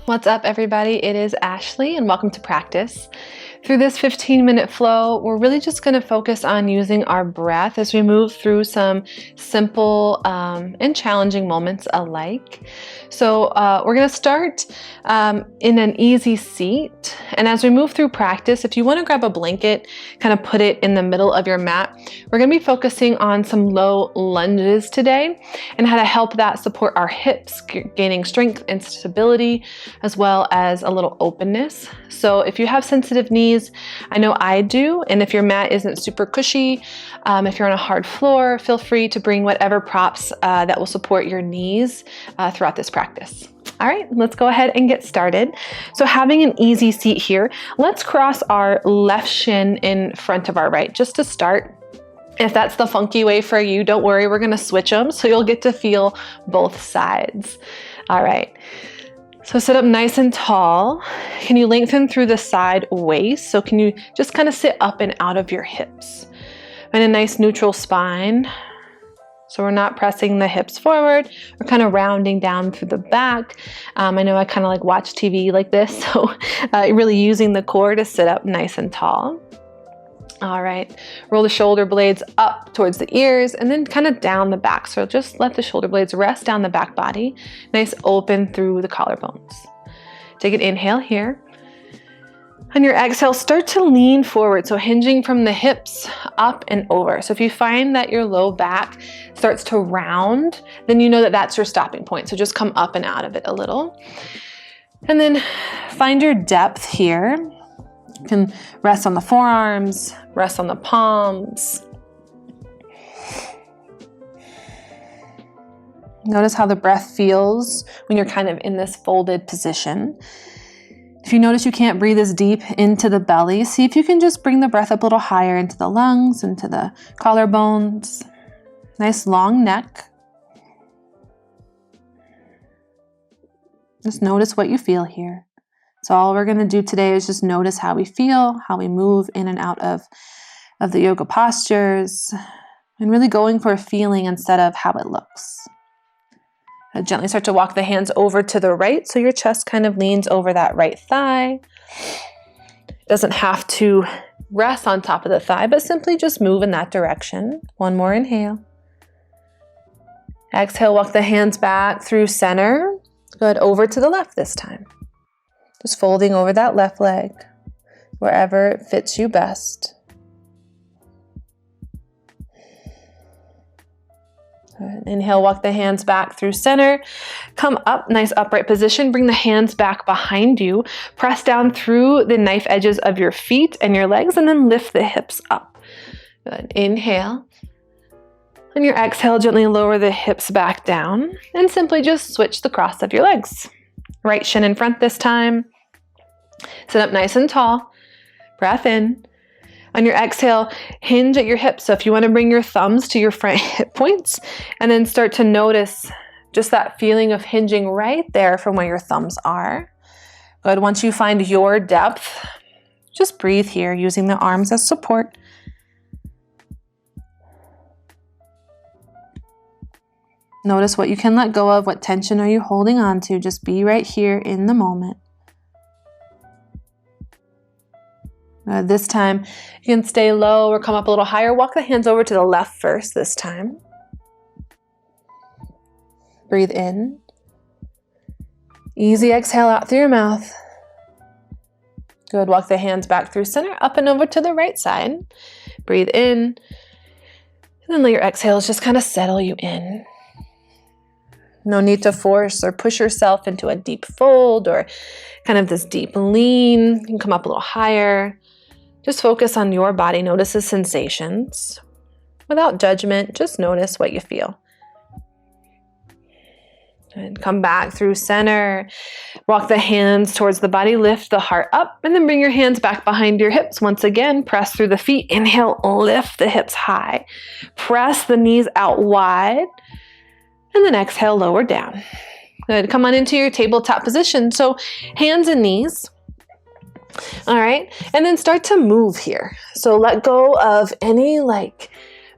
What's up, everybody? It is Ashley, and welcome to practice. Through this 15-minute flow, we're really just going to focus on using our breath as we move through some simple and challenging moments alike. So we're going to start in an easy seat. And as we move through practice, if you want to grab a blanket, kind of put it in the middle of your mat, we're going to be focusing on some low lunges today and how to help that support our hips, gaining strength and stability, as well as a little openness. So if you have sensitive knees, I know I do, and if your mat isn't super cushy, if you're on a hard floor, feel free to bring whatever props that will support your knees throughout this practice. All right, let's go ahead and get started. So having an easy seat here, let's cross our left shin in front of our right, just to start. If that's the funky way for you, don't worry, we're gonna switch them so you'll get to feel both sides. All right. So sit up nice and tall. Can you lengthen through the side waist? So can you just kind of sit up and out of your hips? Find a nice neutral spine. So we're not pressing the hips forward. We're kind of rounding down through the back. I know I kind of like watch TV like this, so really using the core to sit up nice and tall. All right, roll the shoulder blades up towards the ears and then kind of down the back. So just let the shoulder blades rest down the back body, nice open through the collarbones. Take an inhale here. On your exhale, start to lean forward. So hinging from the hips up and over. So if you find that your low back starts to round, then you know that that's your stopping point. So just come up and out of it a little. And then find your depth here. You can rest on the forearms, rest on the palms. Notice how the breath feels when you're kind of in this folded position. If you notice you can't breathe as deep into the belly, see if you can just bring the breath up a little higher into the lungs, into the collarbones. Nice long neck. Just notice what you feel here. So all we're going to do today is just notice how we feel, how we move in and out of the yoga postures, and really going for a feeling instead of how it looks. Gently start to walk the hands over to the right so your chest kind of leans over that right thigh. Doesn't have to rest on top of the thigh, but simply just move in that direction. One more inhale. Exhale, walk the hands back through center. Good, over to the left this time. Just folding over that left leg, wherever it fits you best. Good. Inhale, walk the hands back through center. Come up, nice upright position. Bring the hands back behind you. Press down through the knife edges of your feet and your legs, and then lift the hips up. Good. Inhale. On your exhale, gently lower the hips back down, and simply just switch the cross of your legs. Right shin in front this time. Sit up nice and tall. Breath in. On your exhale, hinge at your hips. So if you want to bring your thumbs to your front hip points and then start to notice just that feeling of hinging right there from where your thumbs are. Good. Once you find your depth, just breathe here using the arms as support. Notice what you can let go of. What tension are you holding on to? Just be right here in the moment. This time, you can stay low or come up a little higher. Walk the hands over to the left first this time. Breathe in. Easy exhale out through your mouth. Good. Walk the hands back through center, up and over to the right side. Breathe in. And then let your exhales just kind of settle you in. No need to force or push yourself into a deep fold or kind of this deep lean. You can come up a little higher. Just focus on your body. Notice the sensations. Without judgment, just notice what you feel. And come back through center. Walk the hands towards the body. Lift the heart up and then bring your hands back behind your hips. Once again, press through the feet. Inhale, lift the hips high. Press the knees out wide. And then exhale, lower down. Good. Come on into your tabletop position. So hands and knees. All right. And then start to move here. So let go of any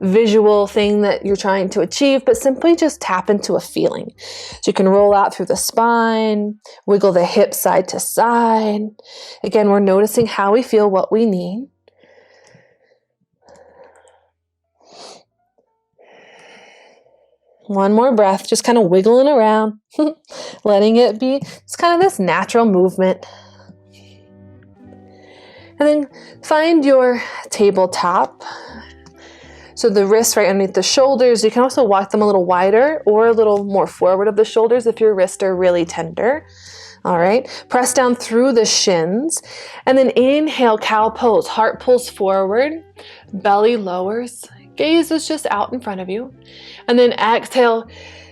visual thing that you're trying to achieve, but simply just tap into a feeling. So you can roll out through the spine, wiggle the hips side to side. Again, we're noticing how we feel, what we need. One more breath, just kind of wiggling around, letting it be just kind of this natural movement. And then find your tabletop. So the wrists right underneath the shoulders. You can also walk them a little wider or a little more forward of the shoulders if your wrists are really tender. All right, press down through the shins. And then inhale, cow pose. Heart pulls forward, belly lowers, gaze is just out in front of you. And then exhale,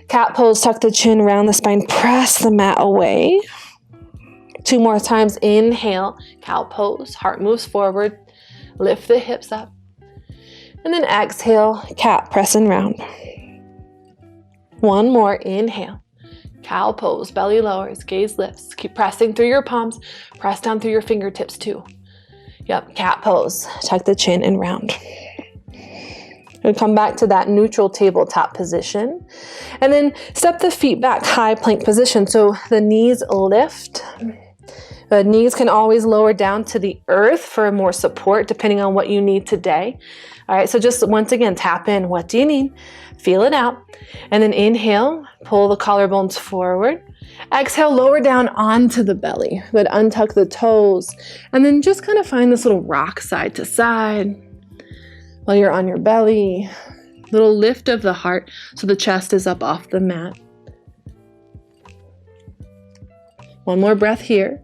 cat pose, tuck the chin, round the spine, press the mat away. 2 more times, inhale, cow pose, heart moves forward, lift the hips up. And then exhale, cat, press and round. 1 more, inhale, cow pose, belly lowers, gaze lifts. Keep pressing through your palms, press down through your fingertips too. Yep, cat pose, tuck the chin and round. We'll come back to that neutral tabletop position. And then step the feet back, high plank position. So the knees lift. The knees can always lower down to the earth for more support, depending on what you need today. All right, so just once again, tap in. What do you need? Feel it out. And then inhale, pull the collarbones forward. Exhale, lower down onto the belly. Good, untuck the toes. And then just kind of find this little rock side to side while you're on your belly. Little lift of the heart so the chest is up off the mat. 1 more breath here.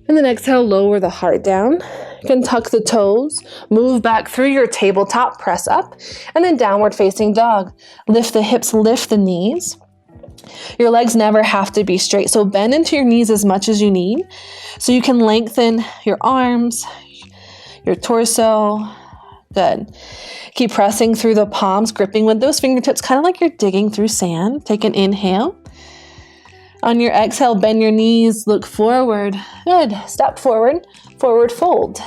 And then exhale, lower the heart down. You can tuck the toes, move back through your tabletop, press up, and then downward facing dog. Lift the hips, lift the knees. Your legs never have to be straight, so bend into your knees as much as you need so you can lengthen your arms, your torso. Good. Keep pressing through the palms, gripping with those fingertips, kind of like you're digging through sand. Take an inhale. On your exhale, bend your knees, look forward. Good. Step forward, forward fold.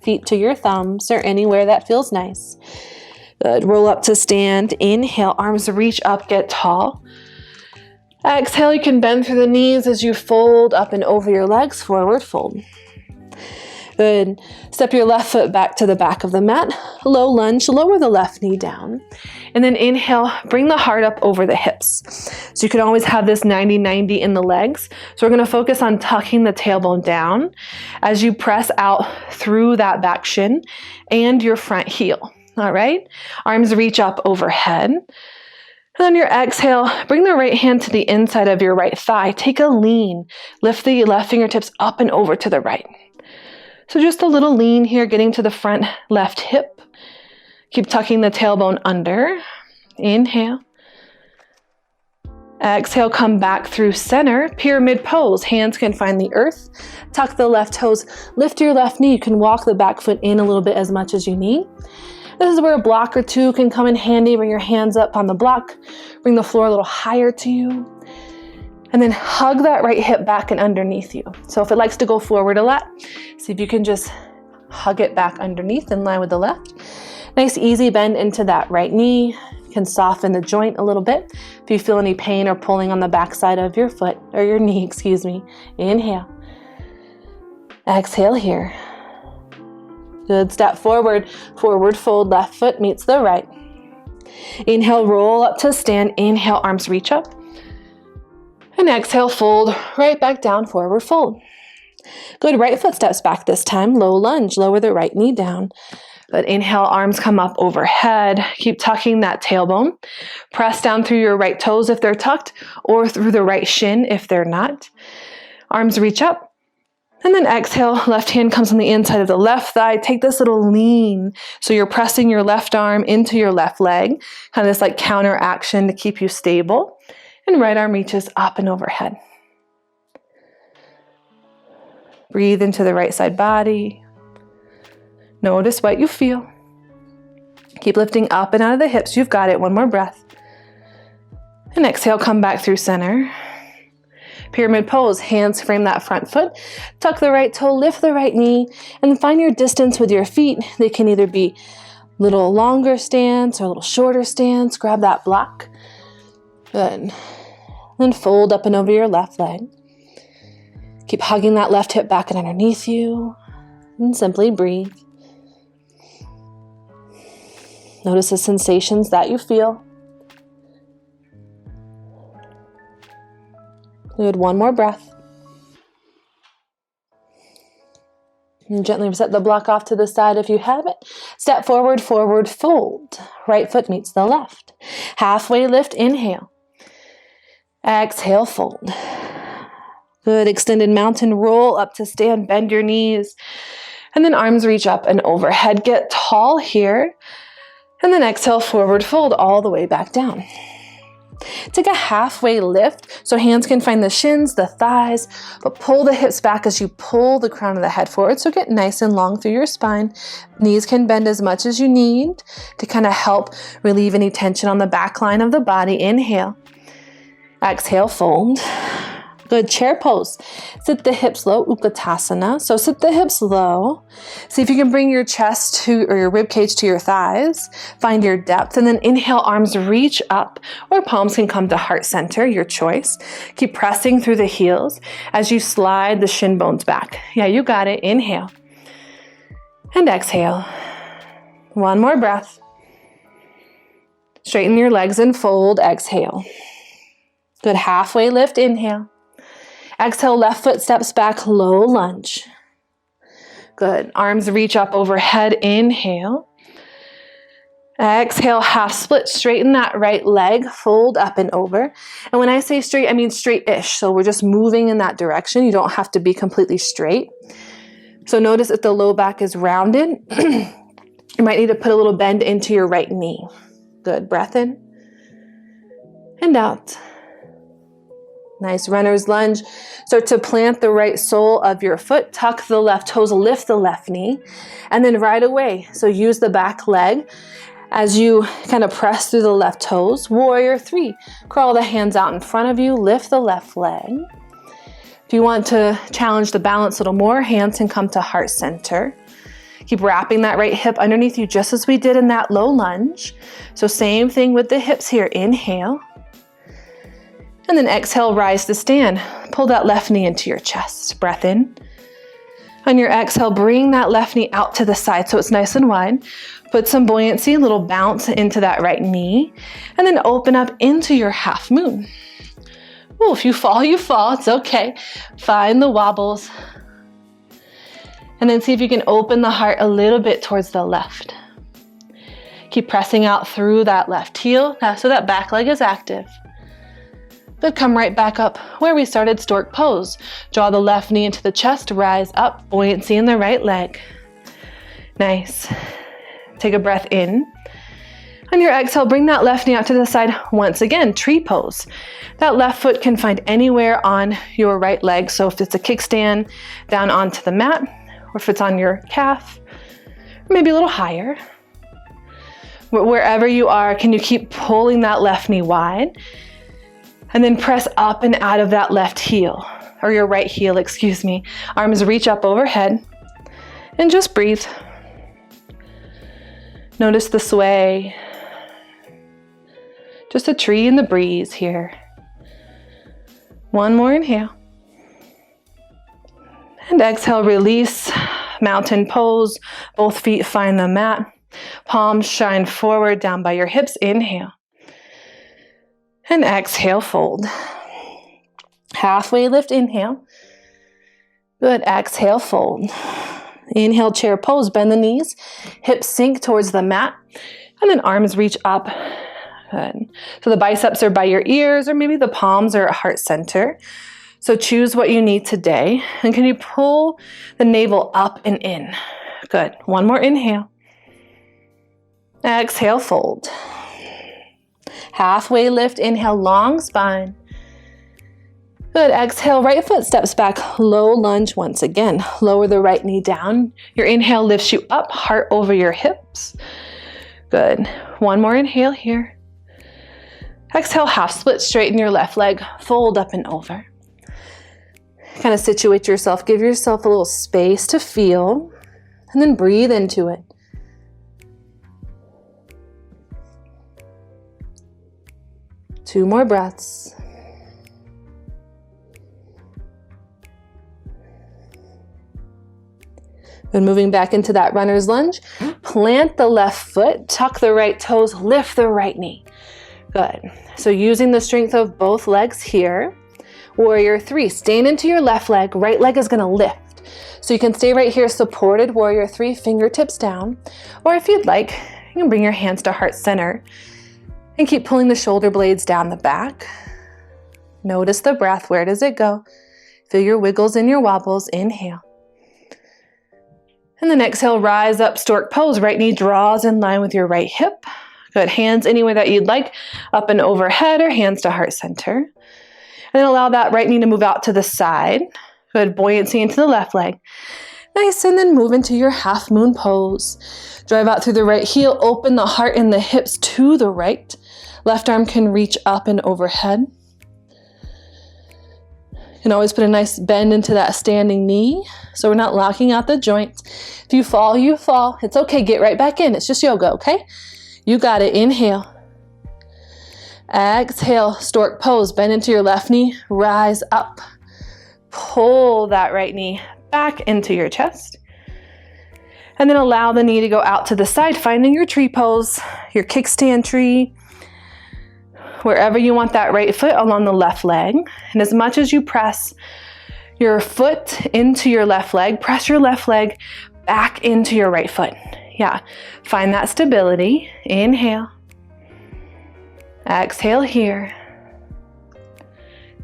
Feet to your thumbs or anywhere that feels nice. Good. Roll up to stand. Inhale, arms reach up, get tall. Exhale, you can bend through the knees as you fold up and over your legs, forward fold. Good. Step your left foot back to the back of the mat. Low lunge, lower the left knee down. And then inhale, bring the heart up over the hips. So you can always have this 90-90 in the legs. So we're going to focus on tucking the tailbone down as you press out through that back shin and your front heel. All right. Arms reach up overhead. And on your exhale, bring the right hand to the inside of your right thigh. Take a lean. Lift the left fingertips up and over to the right. So just a little lean here, getting to the front left hip. Keep tucking the tailbone under. Inhale. Exhale, come back through center. Pyramid pose. Hands can find the earth. Tuck the left toes. Lift your left knee. You can walk the back foot in a little bit as much as you need. This is where a block or two can come in handy. Bring your hands up on the block. Bring the floor a little higher to you. And then hug that right hip back and underneath you. So if it likes to go forward a lot, see if you can just hug it back underneath in line with the left. Nice easy bend into that right knee. You can soften the joint a little bit. If you feel any pain or pulling on the back side of your foot, or your knee, excuse me. Inhale. Exhale here. Good, step forward. Forward fold, left foot meets the right. Inhale, roll up to stand. Inhale, arms reach up. And exhale, fold right back down, forward fold. Good, right foot steps back this time. Low lunge, lower the right knee down. Good, inhale, arms come up overhead. Keep tucking that tailbone. Press down through your right toes if they're tucked, or through the right shin if they're not. Arms reach up. And then exhale, left hand comes on the inside of the left thigh. Take this little lean. So you're pressing your left arm into your left leg. Kind of this like counter action to keep you stable. And right arm reaches up and overhead. Breathe into the right side body. Notice what you feel. Keep lifting up and out of the hips. You've got it. 1 more breath. And exhale, come back through center. Pyramid pose. Hands frame that front foot. Tuck the right toe, lift the right knee, and find your distance with your feet. They can either be Little longer stance or a little shorter stance, grab that block. Good. Then fold up and over your left leg. Keep hugging that left hip back and underneath you. And simply breathe. Notice the sensations that you feel. Good, one more breath. And gently set the block off to the side if you have it. Step forward, forward fold. Right foot meets the left. Halfway lift, inhale. Exhale, fold. Good, extended mountain roll up to stand, bend your knees. And then arms reach up and overhead. Get tall here. And then exhale, forward fold all the way back down. Take a halfway lift, so hands can find the shins, the thighs, but pull the hips back as you pull the crown of the head forward. So get nice and long through your spine. Knees can bend as much as you need to kind of help relieve any tension on the back line of the body. Inhale. Exhale, fold. Good, chair pose. Sit the hips low, Utkatasana. So sit the hips low. See if you can bring your chest to, or your rib cage to your thighs. Find your depth, and then inhale, arms reach up, or palms can come to heart center, your choice. Keep pressing through the heels as you slide the shin bones back. Yeah, you got it. Inhale. And exhale. One more breath. Straighten your legs and fold. Exhale. Good, halfway lift. Inhale. Exhale, left foot steps back, low lunge. Good, arms reach up overhead, inhale. Exhale, half split, straighten that right leg, fold up and over. And when I say straight, I mean straight-ish. So we're just moving in that direction. You don't have to be completely straight. So notice if the low back is rounded, you might need to put a little bend into your right knee. Good, breath in and out. Nice runner's lunge. Start to plant the right sole of your foot, tuck the left toes, lift the left knee, and then right away. So use the back leg as you kind of press through the left toes. Warrior 3. Crawl the hands out in front of you, lift the left leg. If you want to challenge the balance a little more, hands can come to heart center. Keep wrapping that right hip underneath you just as we did in that low lunge. So same thing with the hips here. Inhale. And then exhale, rise to stand. Pull that left knee into your chest. Breath in. On your exhale, bring that left knee out to the side so it's nice and wide. Put some buoyancy, a little bounce into that right knee. And then open up into your half moon. Oh, if you fall, you fall. It's okay. Find the wobbles. And then see if you can open the heart a little bit towards the left. Keep pressing out through that left heel so that back leg is active. Good, come right back up where we started, stork pose. Draw the left knee into the chest, rise up, buoyancy in the right leg. Nice. Take a breath in. On your exhale, bring that left knee out to the side once again, tree pose. That left foot can find anywhere on your right leg. So if it's a kickstand, down onto the mat, or if it's on your calf, or maybe a little higher. Wherever you are, can you keep pulling that left knee wide? And then press up and out of that left heel, or your right heel, excuse me. Arms reach up overhead and just breathe. Notice the sway. Just a tree in the breeze here. One more inhale. And exhale, release, mountain pose. Both feet find the mat. Palms shine forward down by your hips. Inhale. And exhale, fold. Halfway lift, inhale. Good, exhale, fold. Inhale, chair pose, bend the knees. Hips sink towards the mat. And then arms reach up. Good. So the biceps are by your ears, or maybe the palms are at heart center. So choose what you need today. And can you pull the navel up and in? Good. One more inhale. Exhale, fold. Halfway lift, inhale, long spine. Good, exhale, right foot steps back, low lunge once again. Lower the right knee down. Your inhale lifts you up, heart over your hips. Good, one more inhale here. Exhale, half split, straighten your left leg, fold up and over. Kind of situate yourself, give yourself a little space to feel, and then breathe into it. 2 more breaths. Then moving back into that runner's lunge, plant the left foot, tuck the right toes, lift the right knee. Good. So using the strength of both legs here. Warrior 3, stand into your left leg, right leg is gonna lift. So you can stay right here supported, Warrior 3, fingertips down. Or if you'd like, you can bring your hands to heart center and keep pulling the shoulder blades down the back. Notice the breath, where does it go? Feel your wiggles and your wobbles, inhale. And then exhale, rise up, stork pose. Right knee draws in line with your right hip. Good, hands anywhere that you'd like, up and overhead or hands to heart center. And then allow that right knee to move out to the side. Good, buoyancy into the left leg. Nice, and then move into your half moon pose. Drive out through the right heel, open the heart and the hips to the right. Left arm can reach up and overhead. You can always put a nice bend into that standing knee so we're not locking out the joints. If you fall, you fall. It's okay, get right back in. It's just yoga, okay? You got it, inhale. Exhale, stork pose, bend into your left knee, rise up. Pull that right knee back into your chest. And then allow the knee to go out to the side, finding your tree pose, your kickstand tree, wherever you want that right foot along the left leg. And as much as you press your foot into your left leg, press your left leg back into your right foot. Yeah, find that stability. Inhale. Exhale here.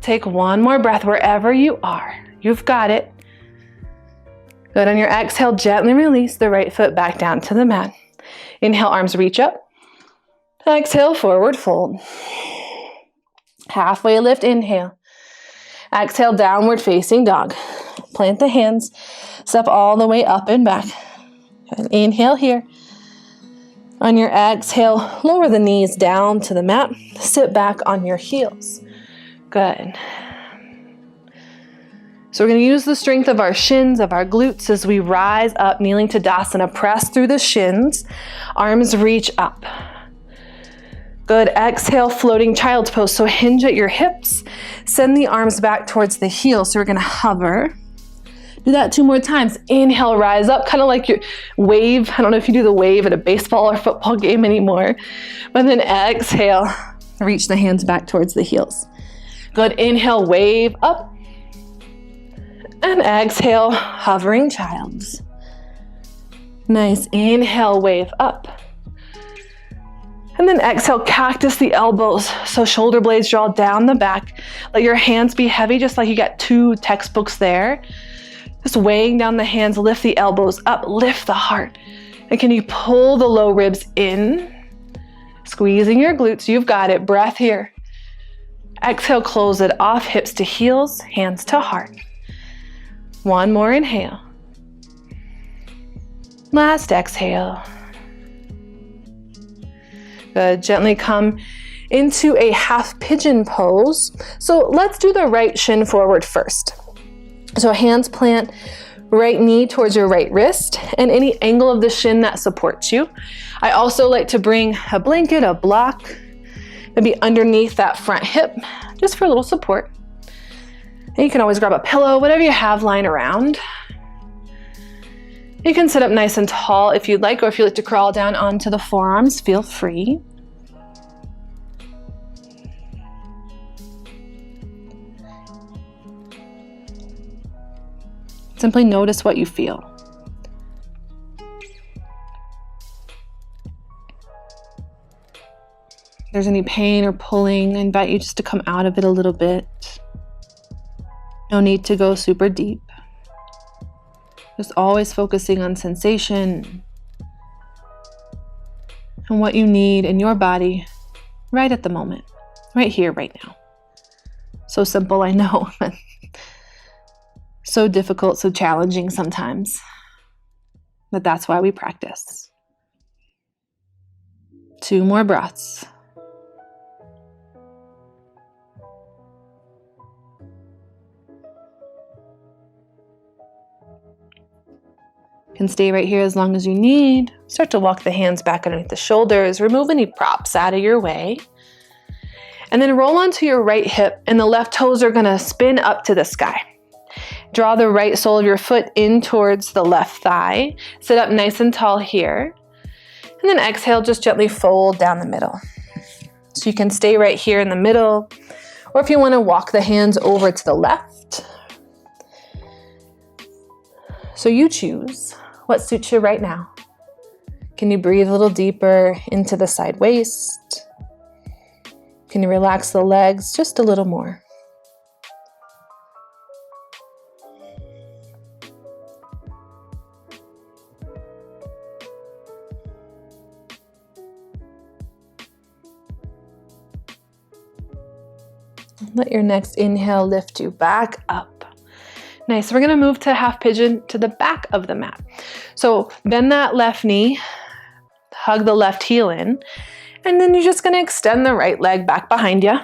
Take one more breath wherever you are. You've got it. Good. On your exhale, gently release the right foot back down to the mat. Inhale, arms reach up. Exhale, forward fold. Halfway lift, inhale. Exhale, downward facing dog. Plant the hands, step all the way up and back. Good. Inhale here. On your exhale, lower the knees down to the mat. Sit back on your heels. Good. So we're going to use the strength of our shins, of our glutes as we rise up, kneeling Tadasana. Press through the shins. Arms reach up. Good. Exhale, floating child's pose. So hinge at your hips. Send the arms back towards the heels. So we're going to hover. Do that 2 more times. Inhale, rise up, kind of like your wave. I don't know if you do the wave at a baseball or football game anymore. But then exhale, reach the hands back towards the heels. Good. Inhale, wave up. And exhale, hovering child's. Nice. Inhale, wave up. And then exhale, cactus the elbows. So shoulder blades draw down the back. Let your hands be heavy, just like you got 2 textbooks there. Just weighing down the hands, lift the elbows up, lift the heart. And can you pull the low ribs in? Squeezing your glutes, you've got it. Breath here. Exhale, close it off, hips to heels, hands to heart. 1 more inhale. Last exhale. Good. Gently come into a half pigeon pose. So let's do the right shin forward first. So hands plant, right knee towards your right wrist and any angle of the shin that supports you. I also like to bring a blanket, a block, maybe underneath that front hip, just for a little support. And you can always grab a pillow, whatever you have lying around. You can sit up nice and tall if you'd like, or if you like to crawl down onto the forearms, feel free. Simply notice what you feel. If there's any pain or pulling, I invite you just to come out of it a little bit. No need to go super deep. Just always focusing on sensation and what you need in your body right at the moment, right here, right now. So simple, I know, but so difficult, so challenging sometimes. But that's why we practice. 2 more breaths. Can stay right here as long as you need. Start to walk the hands back underneath the shoulders. Remove any props out of your way. And then roll onto your right hip, and the left toes are gonna spin up to the sky. Draw the right sole of your foot in towards the left thigh. Sit up nice and tall here. And then exhale, just gently fold down the middle. So you can stay right here in the middle, or if you wanna walk the hands over to the left. So you choose what suits you right now. Can you breathe a little deeper into the side waist? Can you relax the legs just a little more? Let your next inhale lift you back up. Nice. We're going to move to half pigeon to the back of the mat. So bend that left knee, hug the left heel in, and then you're just going to extend the right leg back behind you.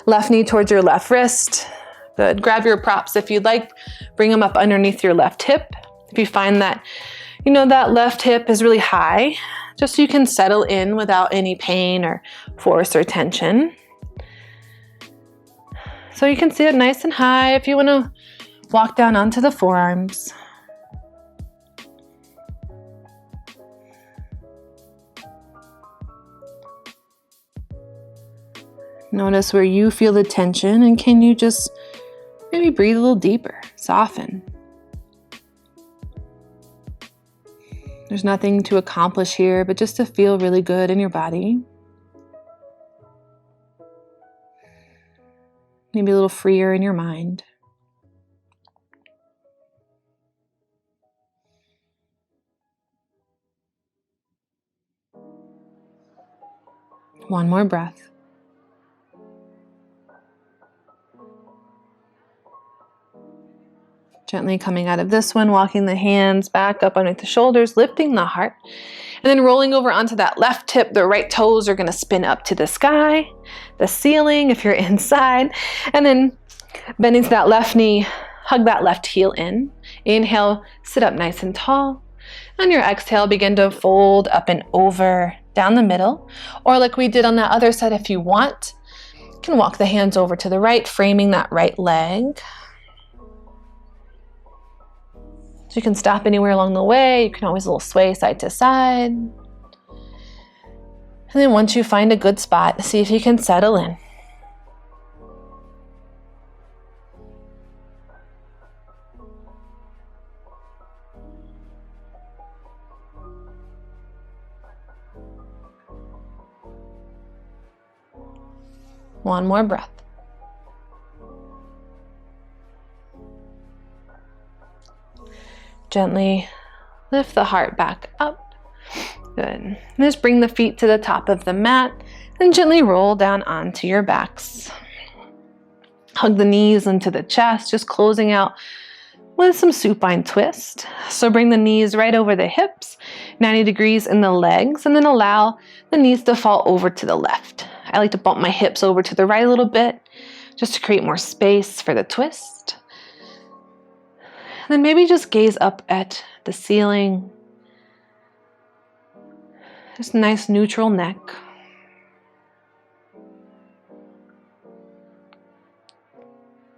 Left knee towards your left wrist. Good. Grab your props if you'd like. Bring them up underneath your left hip. If you find that, that left hip is really high, just so you can settle in without any pain or force or tension. So you can sit nice and high if you want to walk down onto the forearms. Notice where you feel the tension, and can you just maybe breathe a little deeper, soften. There's nothing to accomplish here, but just to feel really good in your body. Maybe a little freer in your mind. One more breath. Gently coming out of this one, walking the hands back up underneath the shoulders, lifting the heart, and then rolling over onto that left hip. The right toes are going to spin up to the sky, the ceiling if you're inside, and then bending to that left knee, hug that left heel in. Inhale, sit up nice and tall. On your exhale, begin to fold up and over down the middle, or like we did on that other side, if you want, you can walk the hands over to the right, framing that right leg. So you can stop anywhere along the way. You can always a little sway side to side. And then once you find a good spot, see if you can settle in. One more breath. Gently lift the heart back up. Good. And just bring the feet to the top of the mat and gently roll down onto your backs. Hug the knees into the chest, just closing out with some supine twist. So bring the knees right over the hips, 90 degrees in the legs, and then allow the knees to fall over to the left. I like to bump my hips over to the right a little bit, just to create more space for the twist. And then maybe just gaze up at the ceiling. Just a nice neutral neck.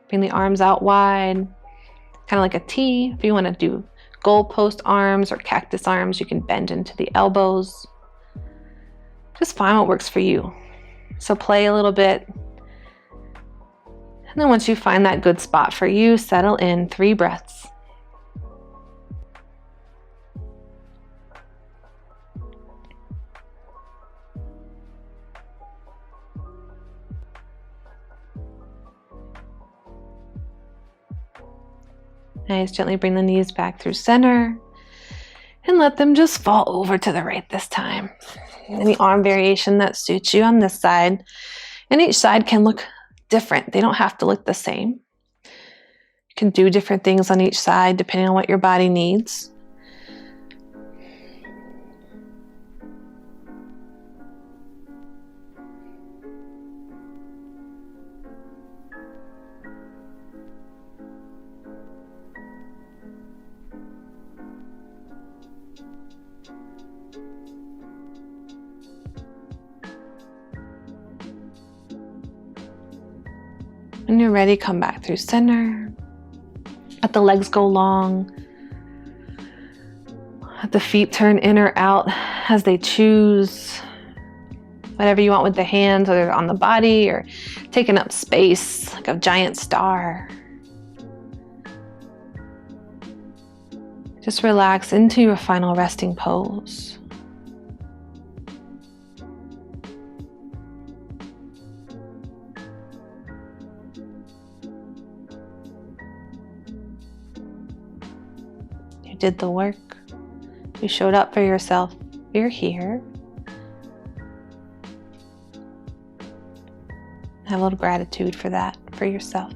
Bring the arms out wide, kind of like a T. If you want to do goalpost arms or cactus arms, you can bend into the elbows. Just find what works for you. So play a little bit. And then once you find that good spot for you, settle in, 3 breaths. Nice, gently bring the knees back through center and let them just fall over to the right this time. Any arm variation that suits you on this side. And each side can look different. They don't have to look the same. You can do different things on each side depending on what your body needs. When you're ready, come back through center. Let the legs go long. Let the feet turn in or out as they choose. Whatever you want with the hands, whether on the body or taking up space like a giant star. Just relax into your final resting pose. You did the work. You showed up for yourself. You're here. Have a little gratitude for that, for yourself.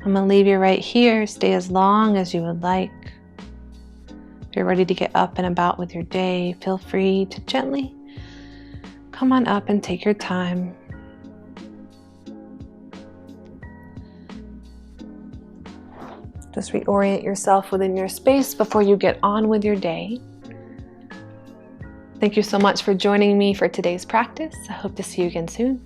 I'm going to leave you right here. Stay as long as you would like. If you're ready to get up and about with your day, feel free to gently come on up and take your time. Just reorient yourself within your space before you get on with your day. Thank you so much for joining me for today's practice. I hope to see you again soon.